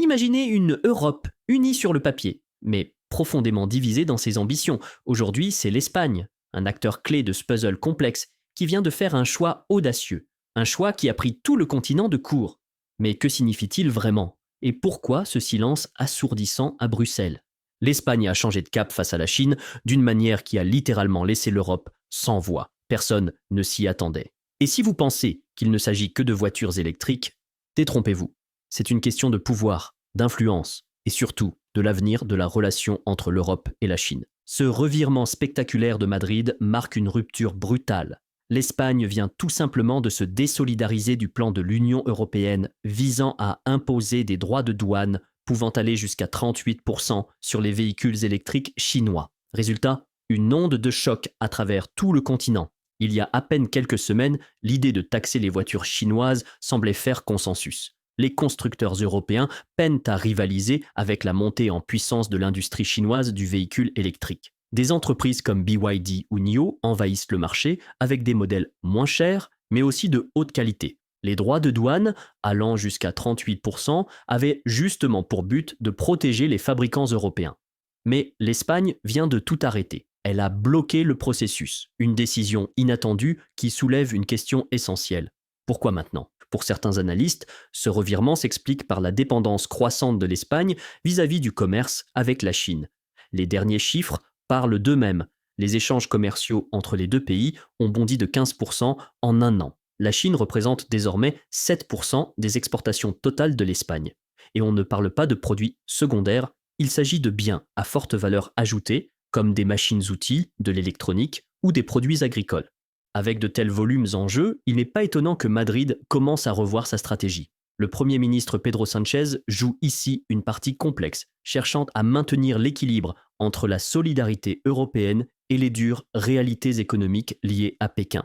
Imaginez une Europe unie sur le papier, mais profondément divisée dans ses ambitions. Aujourd'hui, c'est l'Espagne, un acteur clé de ce puzzle complexe, qui vient de faire un choix audacieux. Un choix qui a pris tout le continent de court. Mais que signifie-t-il vraiment? Et pourquoi ce silence assourdissant à Bruxelles? L'Espagne a changé de cap face à la Chine d'une manière qui a littéralement laissé l'Europe sans voix. Personne ne s'y attendait. Et si vous pensez qu'il ne s'agit que de voitures électriques, détrompez-vous. C'est une question de pouvoir, d'influence et surtout de l'avenir de la relation entre l'Europe et la Chine. Ce revirement spectaculaire de Madrid marque une rupture brutale. L'Espagne vient tout simplement de se désolidariser du plan de l'Union européenne visant à imposer des droits de douane pouvant aller jusqu'à 38% sur les véhicules électriques chinois. Résultat, une onde de choc à travers tout le continent. Il y a à peine quelques semaines, l'idée de taxer les voitures chinoises semblait faire consensus. Les constructeurs européens peinent à rivaliser avec la montée en puissance de l'industrie chinoise du véhicule électrique. Des entreprises comme BYD ou NIO envahissent le marché avec des modèles moins chers, mais aussi de haute qualité. Les droits de douane, allant jusqu'à 38%, avaient justement pour but de protéger les fabricants européens. Mais l'Espagne vient de tout arrêter. Elle a bloqué le processus, une décision inattendue qui soulève une question essentielle. Pourquoi maintenant? Pour certains analystes, ce revirement s'explique par la dépendance croissante de l'Espagne vis-à-vis du commerce avec la Chine. Les derniers chiffres parlent d'eux-mêmes. Les échanges commerciaux entre les deux pays ont bondi de 15% en un an. La Chine représente désormais 7% des exportations totales de l'Espagne. Et on ne parle pas de produits secondaires, il s'agit de biens à forte valeur ajoutée, comme des machines-outils, de l'électronique ou des produits agricoles. Avec de tels volumes en jeu, il n'est pas étonnant que Madrid commence à revoir sa stratégie. Le Premier ministre Pedro Sánchez joue ici une partie complexe, cherchant à maintenir l'équilibre entre la solidarité européenne et les dures réalités économiques liées à Pékin.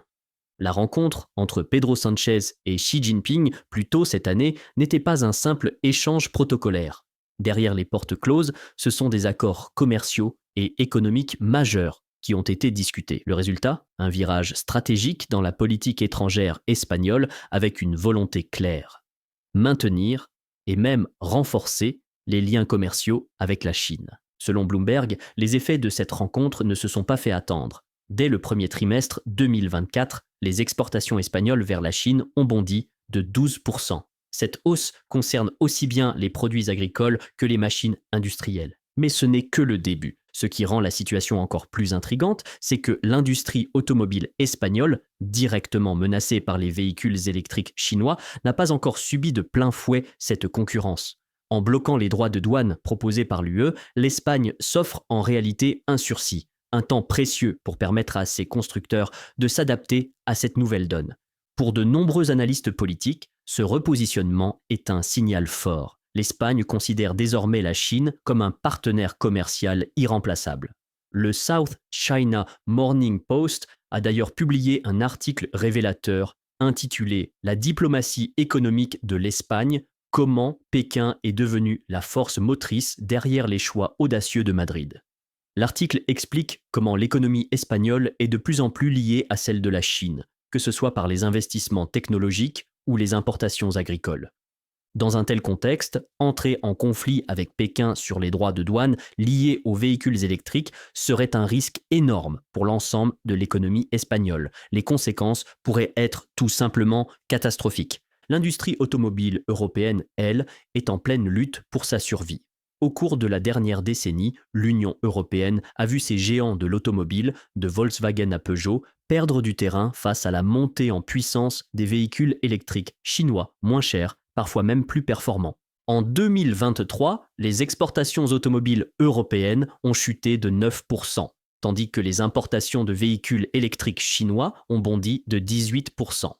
La rencontre entre Pedro Sánchez et Xi Jinping, plus tôt cette année, n'était pas un simple échange protocolaire. Derrière les portes closes, ce sont des accords commerciaux et économiques majeurs qui ont été discutés. Le résultat? Un virage stratégique dans la politique étrangère espagnole avec une volonté claire. Maintenir et même renforcer les liens commerciaux avec la Chine. Selon Bloomberg, les effets de cette rencontre ne se sont pas fait attendre. Dès le premier trimestre 2024, les exportations espagnoles vers la Chine ont bondi de 12%. Cette hausse concerne aussi bien les produits agricoles que les machines industrielles. Mais ce n'est que le début. Ce qui rend la situation encore plus intrigante, c'est que l'industrie automobile espagnole, directement menacée par les véhicules électriques chinois, n'a pas encore subi de plein fouet cette concurrence. En bloquant les droits de douane proposés par l'UE, l'Espagne s'offre en réalité un sursis, un temps précieux pour permettre à ses constructeurs de s'adapter à cette nouvelle donne. Pour de nombreux analystes politiques, ce repositionnement est un signal fort. L'Espagne considère désormais la Chine comme un partenaire commercial irremplaçable. Le South China Morning Post a d'ailleurs publié un article révélateur intitulé « La diplomatie économique de l'Espagne, comment Pékin est devenu la force motrice derrière les choix audacieux de Madrid ». L'article explique comment l'économie espagnole est de plus en plus liée à celle de la Chine, que ce soit par les investissements technologiques ou les importations agricoles. Dans un tel contexte, entrer en conflit avec Pékin sur les droits de douane liés aux véhicules électriques serait un risque énorme pour l'ensemble de l'économie espagnole. Les conséquences pourraient être tout simplement catastrophiques. L'industrie automobile européenne, elle, est en pleine lutte pour sa survie. Au cours de la dernière décennie, l'Union européenne a vu ses géants de l'automobile, de Volkswagen à Peugeot, perdre du terrain face à la montée en puissance des véhicules électriques chinois moins chers, parfois même plus performants. En 2023, les exportations automobiles européennes ont chuté de 9%, tandis que les importations de véhicules électriques chinois ont bondi de 18%.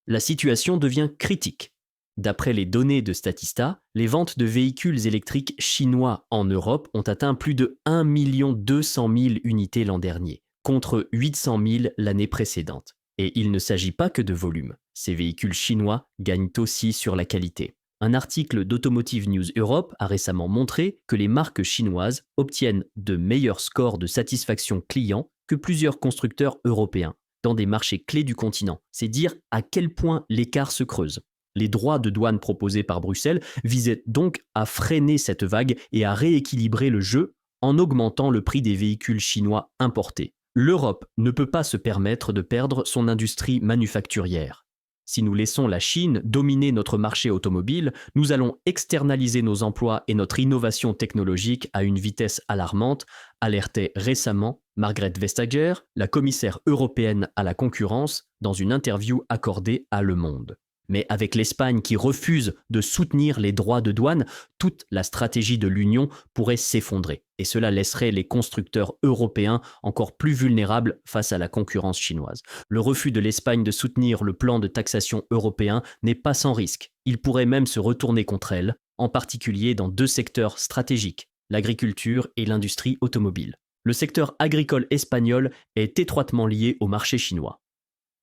La situation devient critique. D'après les données de Statista, les ventes de véhicules électriques chinois en Europe ont atteint plus de 1 200 000 unités l'an dernier, contre 800 000 l'année précédente. Et il ne s'agit pas que de volume. Ces véhicules chinois gagnent aussi sur la qualité. Un article d'Automotive News Europe a récemment montré que les marques chinoises obtiennent de meilleurs scores de satisfaction client que plusieurs constructeurs européens dans des marchés clés du continent. C'est dire à quel point l'écart se creuse. Les droits de douane proposés par Bruxelles visaient donc à freiner cette vague et à rééquilibrer le jeu en augmentant le prix des véhicules chinois importés. L'Europe ne peut pas se permettre de perdre son industrie manufacturière. Si nous laissons la Chine dominer notre marché automobile, nous allons externaliser nos emplois et notre innovation technologique à une vitesse alarmante, alertait récemment Margrethe Vestager, la commissaire européenne à la concurrence, dans une interview accordée à Le Monde. Mais avec l'Espagne qui refuse de soutenir les droits de douane, toute la stratégie de l'Union pourrait s'effondrer. Et cela laisserait les constructeurs européens encore plus vulnérables face à la concurrence chinoise. Le refus de l'Espagne de soutenir le plan de taxation européen n'est pas sans risque. Il pourrait même se retourner contre elle, en particulier dans 2 secteurs stratégiques, l'agriculture et l'industrie automobile. Le secteur agricole espagnol est étroitement lié au marché chinois.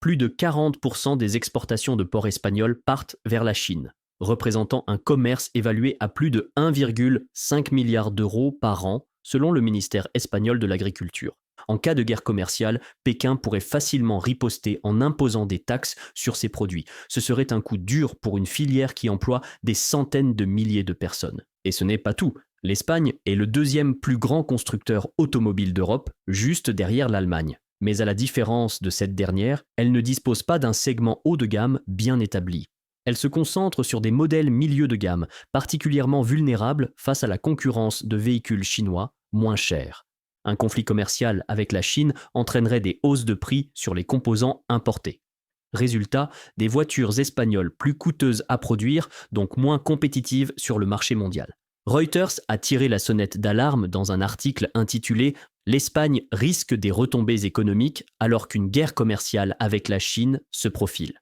Plus de 40% des exportations de porcs espagnols partent vers la Chine, représentant un commerce évalué à plus de 1,5 milliard d'euros par an, selon le ministère espagnol de l'Agriculture. En cas de guerre commerciale, Pékin pourrait facilement riposter en imposant des taxes sur ces produits. Ce serait un coup dur pour une filière qui emploie des centaines de milliers de personnes. Et ce n'est pas tout. L'Espagne est le 2e plus grand constructeur automobile d'Europe, juste derrière l'Allemagne. Mais à la différence de cette dernière, elle ne dispose pas d'un segment haut de gamme bien établi. Elle se concentre sur des modèles milieu de gamme, particulièrement vulnérables face à la concurrence de véhicules chinois moins chers. Un conflit commercial avec la Chine entraînerait des hausses de prix sur les composants importés. Résultat, des voitures espagnoles plus coûteuses à produire, donc moins compétitives sur le marché mondial. Reuters a tiré la sonnette d'alarme dans un article intitulé « L'Espagne risque des retombées économiques alors qu'une guerre commerciale avec la Chine se profile ».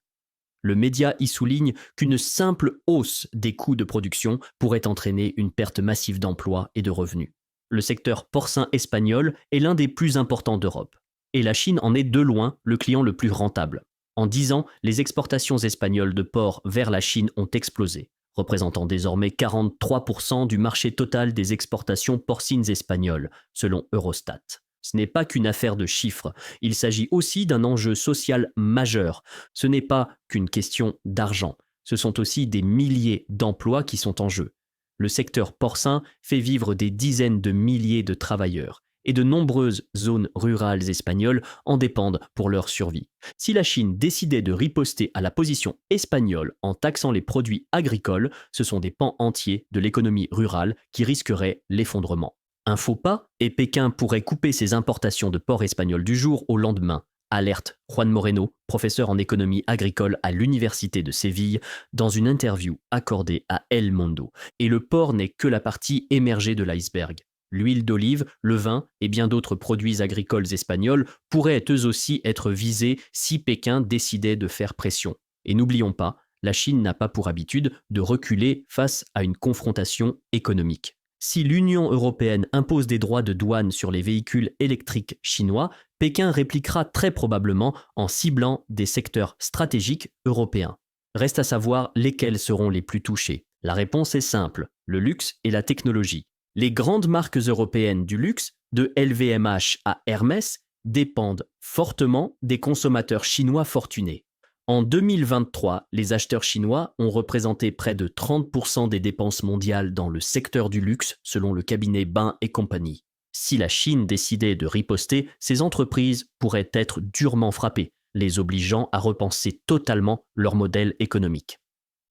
Le média y souligne qu'une simple hausse des coûts de production pourrait entraîner une perte massive d'emplois et de revenus. Le secteur porcin espagnol est l'un des plus importants d'Europe. Et la Chine en est de loin le client le plus rentable. En 10 ans, les exportations espagnoles de porc vers la Chine ont explosé, représentant désormais 43% du marché total des exportations porcines espagnoles, selon Eurostat. Ce n'est pas qu'une affaire de chiffres, il s'agit aussi d'un enjeu social majeur. Ce n'est pas qu'une question d'argent, ce sont aussi des milliers d'emplois qui sont en jeu. Le secteur porcin fait vivre des dizaines de milliers de travailleurs, et de nombreuses zones rurales espagnoles en dépendent pour leur survie. Si la Chine décidait de riposter à la position espagnole en taxant les produits agricoles, ce sont des pans entiers de l'économie rurale qui risqueraient l'effondrement. Un faux pas, et Pékin pourrait couper ses importations de porc espagnol du jour au lendemain, alerte Juan Moreno, professeur en économie agricole à l'Université de Séville, dans une interview accordée à El Mundo. Et le porc n'est que la partie émergée de l'iceberg. L'huile d'olive, le vin et bien d'autres produits agricoles espagnols pourraient eux aussi être visés si Pékin décidait de faire pression. Et n'oublions pas, la Chine n'a pas pour habitude de reculer face à une confrontation économique. Si l'Union européenne impose des droits de douane sur les véhicules électriques chinois, Pékin répliquera très probablement en ciblant des secteurs stratégiques européens. Reste à savoir lesquels seront les plus touchés. La réponse est simple, le luxe et la technologie. Les grandes marques européennes du luxe, de LVMH à Hermès, dépendent fortement des consommateurs chinois fortunés. En 2023, les acheteurs chinois ont représenté près de 30% des dépenses mondiales dans le secteur du luxe, selon le cabinet Bain & Compagnie. Si la Chine décidait de riposter, ces entreprises pourraient être durement frappées, les obligeant à repenser totalement leur modèle économique.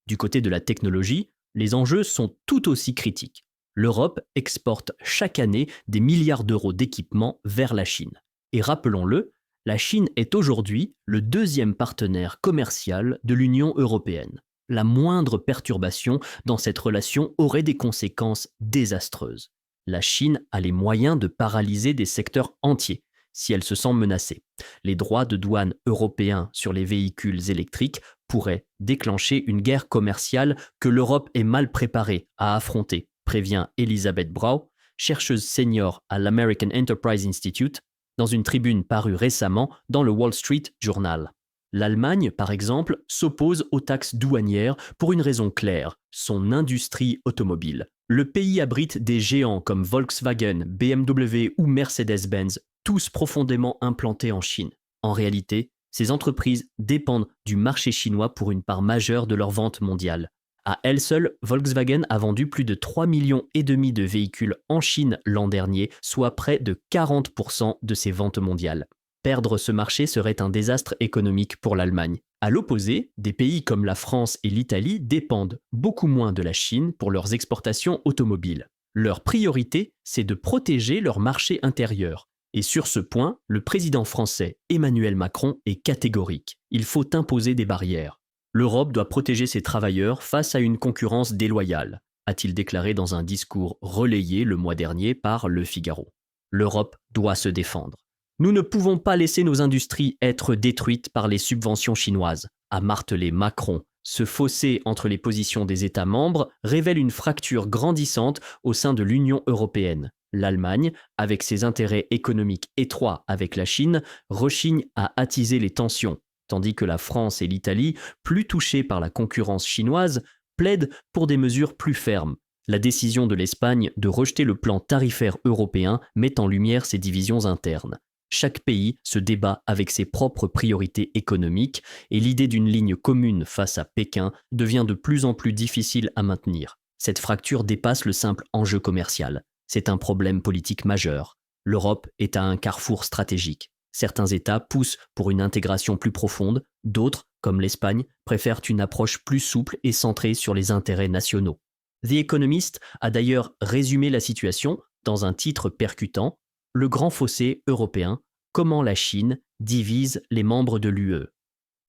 Du côté de la technologie, les enjeux sont tout aussi critiques. L'Europe exporte chaque année des milliards d'euros d'équipements vers la Chine. Et rappelons-le, la Chine est aujourd'hui le 2e partenaire commercial de l'Union européenne. La moindre perturbation dans cette relation aurait des conséquences désastreuses. La Chine a les moyens de paralyser des secteurs entiers si elle se sent menacée. Les droits de douane européens sur les véhicules électriques pourraient déclencher une guerre commerciale que l'Europe est mal préparée à affronter, prévient Elisabeth Brau, chercheuse senior à l'American Enterprise Institute, dans une tribune parue récemment dans le Wall Street Journal. L'Allemagne, par exemple, s'oppose aux taxes douanières pour une raison claire, son industrie automobile. Le pays abrite des géants comme Volkswagen, BMW ou Mercedes-Benz, tous profondément implantés en Chine. En réalité, Ces entreprises dépendent du marché chinois pour une part majeure de leurs ventes mondiales. À elle seule, Volkswagen a vendu plus de 3,5 millions de véhicules en Chine l'an dernier, soit près de 40% de ses ventes mondiales. Perdre ce marché serait un désastre économique pour l'Allemagne. À l'opposé, des pays comme la France et l'Italie dépendent beaucoup moins de la Chine pour leurs exportations automobiles. Leur priorité, c'est de protéger leur marché intérieur. Et sur ce point, le président français Emmanuel Macron est catégorique. Il faut imposer des barrières. L'Europe doit protéger ses travailleurs face à une concurrence déloyale, a-t-il déclaré dans un discours relayé le mois dernier par Le Figaro. L'Europe doit se défendre. Nous ne pouvons pas laisser nos industries être détruites par les subventions chinoises, a martelé Macron. Ce fossé entre les positions des États membres révèle une fracture grandissante au sein de l'Union européenne. L'Allemagne, avec ses intérêts économiques étroits avec la Chine, rechigne à attiser les tensions, tandis que la France et l'Italie, plus touchées par la concurrence chinoise, plaident pour des mesures plus fermes. La décision de l'Espagne de rejeter le plan tarifaire européen met en lumière ces divisions internes. Chaque pays se débat avec ses propres priorités économiques et l'idée d'une ligne commune face à Pékin devient de plus en plus difficile à maintenir. Cette fracture dépasse le simple enjeu commercial. C'est un problème politique majeur. L'Europe est à un carrefour stratégique. Certains États poussent pour une intégration plus profonde, d'autres, comme l'Espagne, préfèrent une approche plus souple et centrée sur les intérêts nationaux. The Economist a d'ailleurs résumé la situation dans un titre percutant « Le grand fossé européen, comment la Chine divise les membres de l'UE ».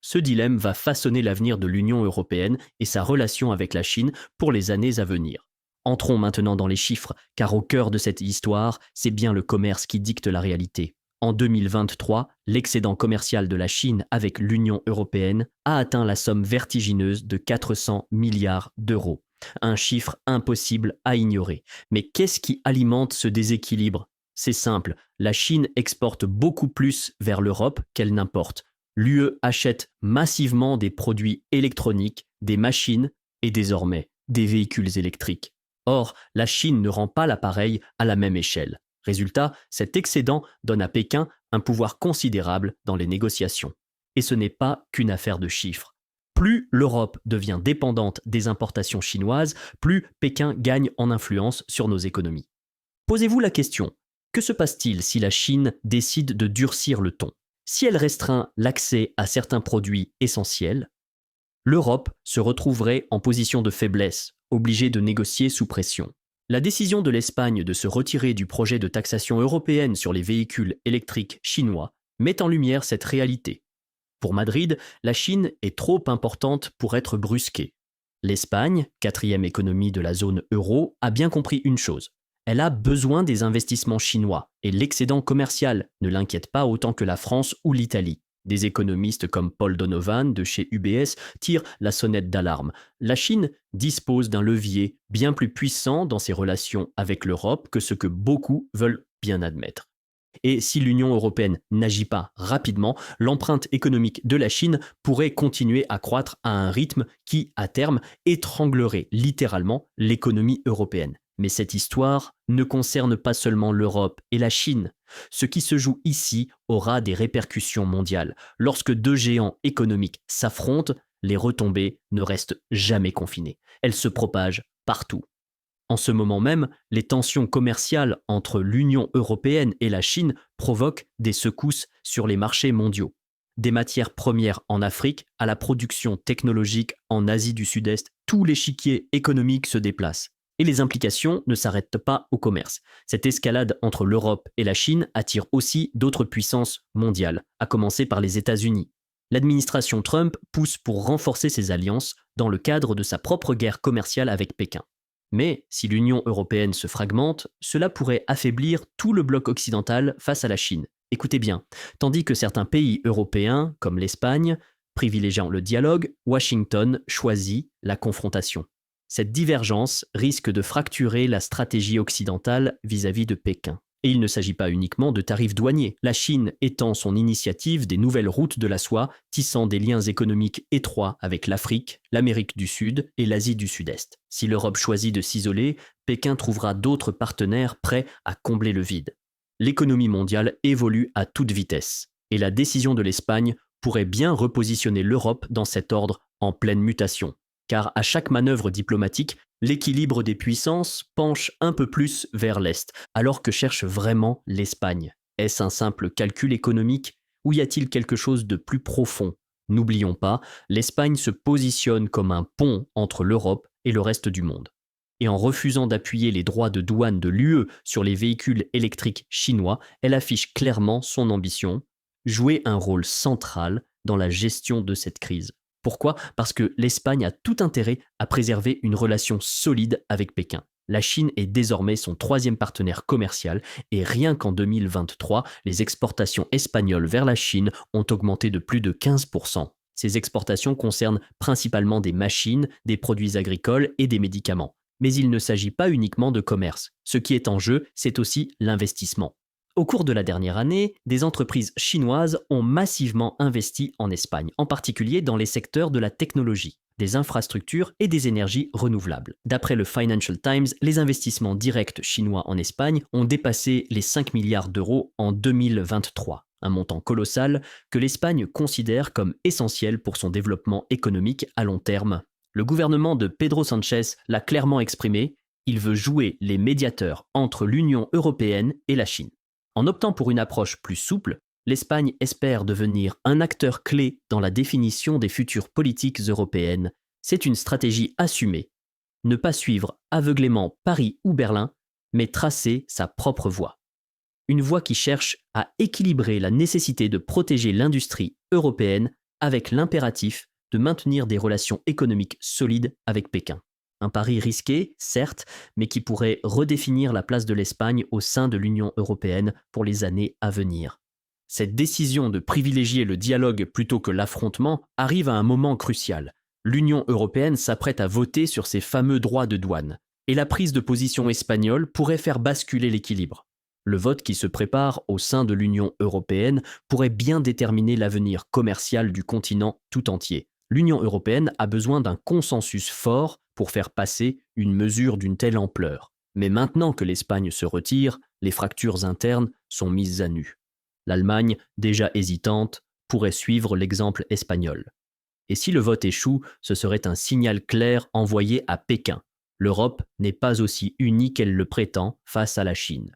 Ce dilemme va façonner l'avenir de l'Union européenne et sa relation avec la Chine pour les années à venir. Entrons maintenant dans les chiffres, car au cœur de cette histoire, c'est bien le commerce qui dicte la réalité. En 2023, l'excédent commercial de la Chine avec l'Union européenne a atteint la somme vertigineuse de 400 milliards d'euros. Un chiffre impossible à ignorer. Mais qu'est-ce qui alimente ce déséquilibre ? C'est simple, la Chine exporte beaucoup plus vers l'Europe qu'elle n'importe. L'UE achète massivement des produits électroniques, des machines et désormais des véhicules électriques. Or, la Chine ne rend pas l'appareil à la même échelle. Résultat, cet excédent donne à Pékin un pouvoir considérable dans les négociations. Et ce n'est pas qu'une affaire de chiffres. Plus l'Europe devient dépendante des importations chinoises, plus Pékin gagne en influence sur nos économies. Posez-vous la question, que se passe-t-il si la Chine décide de durcir le ton ? Si elle restreint l'accès à certains produits essentiels, l'Europe se retrouverait en position de faiblesse, obligée de négocier sous pression. La décision de l'Espagne de se retirer du projet de taxation européenne sur les véhicules électriques chinois met en lumière cette réalité. Pour Madrid, la Chine est trop importante pour être brusquée. L'Espagne, quatrième économie de la zone euro, a bien compris une chose. Elle a besoin des investissements chinois et l'excédent commercial ne l'inquiète pas autant que la France ou l'Italie. Des économistes comme Paul Donovan de chez UBS tirent la sonnette d'alarme. La Chine dispose d'un levier bien plus puissant dans ses relations avec l'Europe que ce que beaucoup veulent bien admettre. Et si l'Union européenne n'agit pas rapidement, l'empreinte économique de la Chine pourrait continuer à croître à un rythme qui, à terme, étranglerait littéralement l'économie européenne. Mais cette histoire ne concerne pas seulement l'Europe et la Chine. Ce qui se joue ici aura des répercussions mondiales. Lorsque deux géants économiques s'affrontent, les retombées ne restent jamais confinées. Elles se propagent partout. En ce moment même, les tensions commerciales entre l'Union européenne et la Chine provoquent des secousses sur les marchés mondiaux. Des matières premières en Afrique à la production technologique en Asie du Sud-Est, tout l'échiquier économique se déplace. Et les implications ne s'arrêtent pas au commerce. Cette escalade entre l'Europe et la Chine attire aussi d'autres puissances mondiales, à commencer par les États-Unis. L'administration Trump pousse pour renforcer ses alliances dans le cadre de sa propre guerre commerciale avec Pékin. Mais si l'Union européenne se fragmente, cela pourrait affaiblir tout le bloc occidental face à la Chine. Écoutez bien, tandis que certains pays européens, comme l'Espagne, privilégiant le dialogue, Washington choisit la confrontation. Cette divergence risque de fracturer la stratégie occidentale vis-à-vis de Pékin. Et il ne s'agit pas uniquement de tarifs douaniers. La Chine étend son initiative des nouvelles routes de la soie, tissant des liens économiques étroits avec l'Afrique, l'Amérique du Sud et l'Asie du Sud-Est. Si l'Europe choisit de s'isoler, Pékin trouvera d'autres partenaires prêts à combler le vide. L'économie mondiale évolue à toute vitesse. Et la décision de l'Espagne pourrait bien repositionner l'Europe dans cet ordre en pleine mutation. Car à chaque manœuvre diplomatique, l'équilibre des puissances penche un peu plus vers l'Est, alors que cherche vraiment l'Espagne. Est-ce un simple calcul économique ou y a-t-il quelque chose de plus profond ? N'oublions pas, l'Espagne se positionne comme un pont entre l'Europe et le reste du monde. Et en refusant d'appuyer les droits de douane de l'UE sur les véhicules électriques chinois, elle affiche clairement son ambition, jouer un rôle central dans la gestion de cette crise. Pourquoi ? Parce que l'Espagne a tout intérêt à préserver une relation solide avec Pékin. La Chine est désormais son troisième partenaire commercial et rien qu'en 2023, les exportations espagnoles vers la Chine ont augmenté de plus de 15%. Ces exportations concernent principalement des machines, des produits agricoles et des médicaments. Mais il ne s'agit pas uniquement de commerce. Ce qui est en jeu, c'est aussi l'investissement. Au cours de la dernière année, des entreprises chinoises ont massivement investi en Espagne, en particulier dans les secteurs de la technologie, des infrastructures et des énergies renouvelables. D'après le Financial Times, les investissements directs chinois en Espagne ont dépassé les 5 milliards d'euros en 2023, un montant colossal que l'Espagne considère comme essentiel pour son développement économique à long terme. Le gouvernement de Pedro Sánchez l'a clairement exprimé, il veut jouer les médiateurs entre l'Union européenne et la Chine. En optant pour une approche plus souple, l'Espagne espère devenir un acteur clé dans la définition des futures politiques européennes. C'est une stratégie assumée. Ne pas suivre aveuglément Paris ou Berlin, mais tracer sa propre voie. Une voie qui cherche à équilibrer la nécessité de protéger l'industrie européenne avec l'impératif de maintenir des relations économiques solides avec Pékin. Un pari risqué, certes, mais qui pourrait redéfinir la place de l'Espagne au sein de l'Union européenne pour les années à venir. Cette décision de privilégier le dialogue plutôt que l'affrontement arrive à un moment crucial. L'Union européenne s'apprête à voter sur ses fameux droits de douane, et la prise de position espagnole pourrait faire basculer l'équilibre. Le vote qui se prépare au sein de l'Union européenne pourrait bien déterminer l'avenir commercial du continent tout entier. L'Union européenne a besoin d'un consensus fort pour faire passer une mesure d'une telle ampleur. Mais maintenant que l'Espagne se retire, les fractures internes sont mises à nu. L'Allemagne, déjà hésitante, pourrait suivre l'exemple espagnol. Et si le vote échoue, ce serait un signal clair envoyé à Pékin. L'Europe n'est pas aussi unie qu'elle le prétend face à la Chine.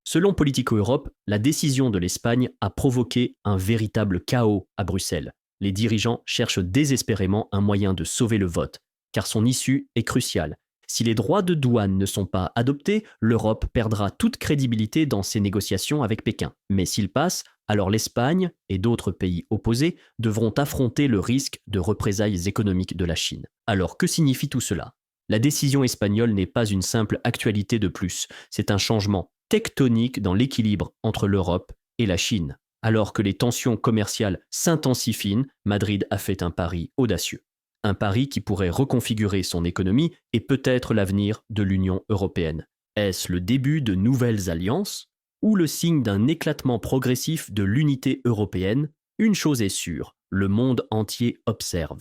Selon Politico Europe, la décision de l'Espagne a provoqué un véritable chaos à Bruxelles. Les dirigeants cherchent désespérément un moyen de sauver le vote, car son issue est cruciale. Si les droits de douane ne sont pas adoptés, l'Europe perdra toute crédibilité dans ses négociations avec Pékin. Mais s'ils passent, alors l'Espagne et d'autres pays opposés devront affronter le risque de représailles économiques de la Chine. Alors que signifie tout cela ? La décision espagnole n'est pas une simple actualité de plus, c'est un changement tectonique dans l'équilibre entre l'Europe et la Chine. Alors que les tensions commerciales s'intensifient, Madrid a fait un pari audacieux. Un pari qui pourrait reconfigurer son économie et peut-être l'avenir de l'Union européenne. Est-ce le début de nouvelles alliances ou le signe d'un éclatement progressif de l'unité européenne ? Une chose est sûre, le monde entier observe.